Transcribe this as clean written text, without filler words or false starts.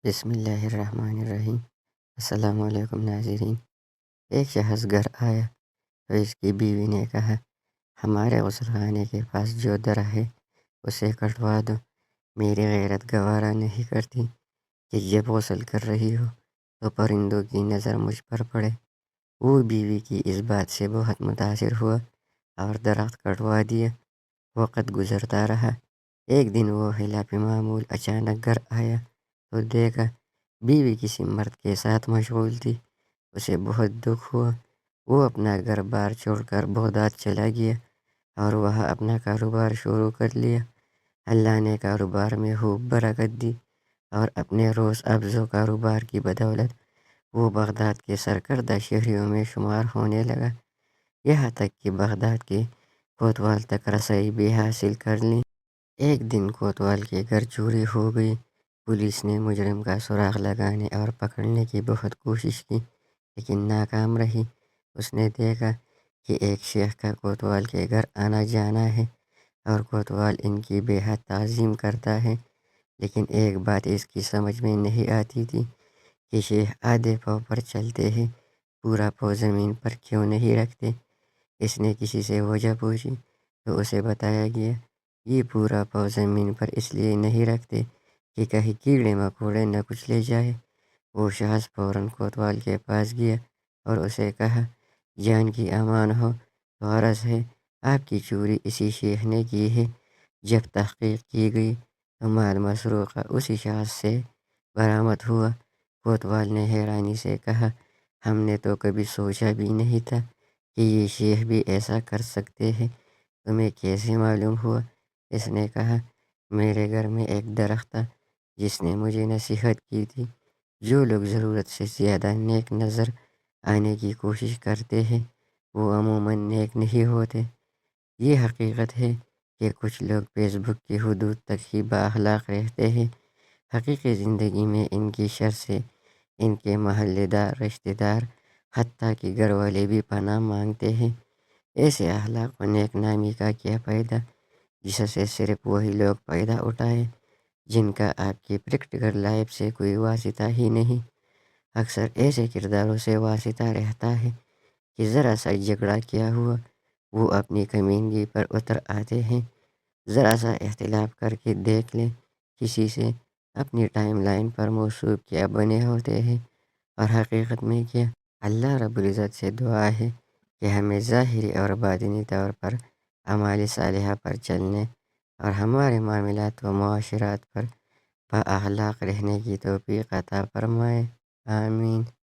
بسم اللہ الرحمن الرحیم۔ السلام علیکم ناظرین۔ ایک شخص گھر آیا تو اس کی بیوی نے کہا، ہمارے غسل خانے کے پاس جو درا ہے اسے کٹوا دو، میری غیرت گوارا نہیں کرتی کہ جب غسل کر رہی ہو تو پرندوں کی نظر مجھ پر پڑے۔ وہ بیوی کی اس بات سے بہت متاثر ہوا اور درخت کٹوا دیا۔ وقت گزرتا رہا۔ ایک دن وہ خلاف معمول اچانک گھر آیا تو دیکھا بیوی کسی مرد کے ساتھ مشغول تھی۔ اسے بہت دکھ ہوا۔ وہ اپنا گھر بار چھوڑ کر بغداد چلا گیا اور وہاں اپنا کاروبار شروع کر لیا۔ اللہ نے کاروبار میں خوب برکت دی اور اپنے روز افزوں کاروبار کی بدولت وہ بغداد کے سرکردہ شہریوں میں شمار ہونے لگا، یہاں تک کہ بغداد کے کوتوال تک رسائی بھی حاصل کر لی۔ ایک دن کوتوال کے گھر چوری ہو گئی۔ پولیس نے مجرم کا سراغ لگانے اور پکڑنے کی بہت کوشش کی لیکن ناکام رہی۔ اس نے دیکھا کہ ایک شیخ کا کوتوال کے گھر آنا جانا ہے اور کوتوال ان کی بے حد تعظیم کرتا ہے، لیکن ایک بات اس کی سمجھ میں نہیں آتی تھی کہ شیخ آدھے پاؤں پر چلتے ہیں، پورا پاؤں زمین پر کیوں نہیں رکھتے۔ اس نے کسی سے وجہ پوچھی تو اسے بتایا گیا یہ پورا پاؤں زمین پر اس لیے نہیں رکھتے کہ کہیں کیڑے مکوڑے نہ کچھ لے جائے۔ وہ شخص فوراً کوتوال کے پاس گیا اور اسے کہا، جان کی امان ہو، تو عرض ہے آپ کی چوری اسی شیخ نے کی ہے۔ جب تحقیق کی گئی تو مال مسروقہ اسی شخص سے برآمد ہوا۔ کوتوال نے حیرانی سے کہا، ہم نے تو کبھی سوچا بھی نہیں تھا کہ یہ شیخ بھی ایسا کر سکتے ہیں، تمہیں کیسے معلوم ہوا؟ اس نے کہا، میرے گھر میں ایک درخت تھا جس نے مجھے نصیحت کی تھی، جو لوگ ضرورت سے زیادہ نیک نظر آنے کی کوشش کرتے ہیں وہ عموماً نیک نہیں ہوتے۔ یہ حقیقت ہے کہ کچھ لوگ فیس بک کی حدود تک ہی بااخلاق رہتے ہیں، حقیقی زندگی میں ان کی شر سے ان کے محلے دار، رشتہ دار، حتیٰ کہ گھر والے بھی پناہ مانگتے ہیں۔ ایسے اخلاق و نیک نامی کا کیا فائدہ جس سے صرف وہی لوگ فائدہ اٹھائیں جن کا آپ کی پریکٹیکل لائف سے کوئی واسطہ ہی نہیں۔ اکثر ایسے کرداروں سے واسطہ رہتا ہے کہ ذرا سا جھگڑا کیا ہوا وہ اپنی کمینگی پر اتر آتے ہیں۔ ذرا سا اختلاف کر کے دیکھ لیں کسی سے، اپنی ٹائم لائن پر موصوف کیا بنے ہوتے ہیں اور حقیقت میں کیا۔ اللہ رب العزت سے دعا ہے کہ ہمیں ظاہری اور باطنی طور پر اعمال صالحہ پر چلنے اور ہمارے معاملات و معاشرات پر بااخلاق رہنے کی توفیق عطا فرمائے۔ آمین۔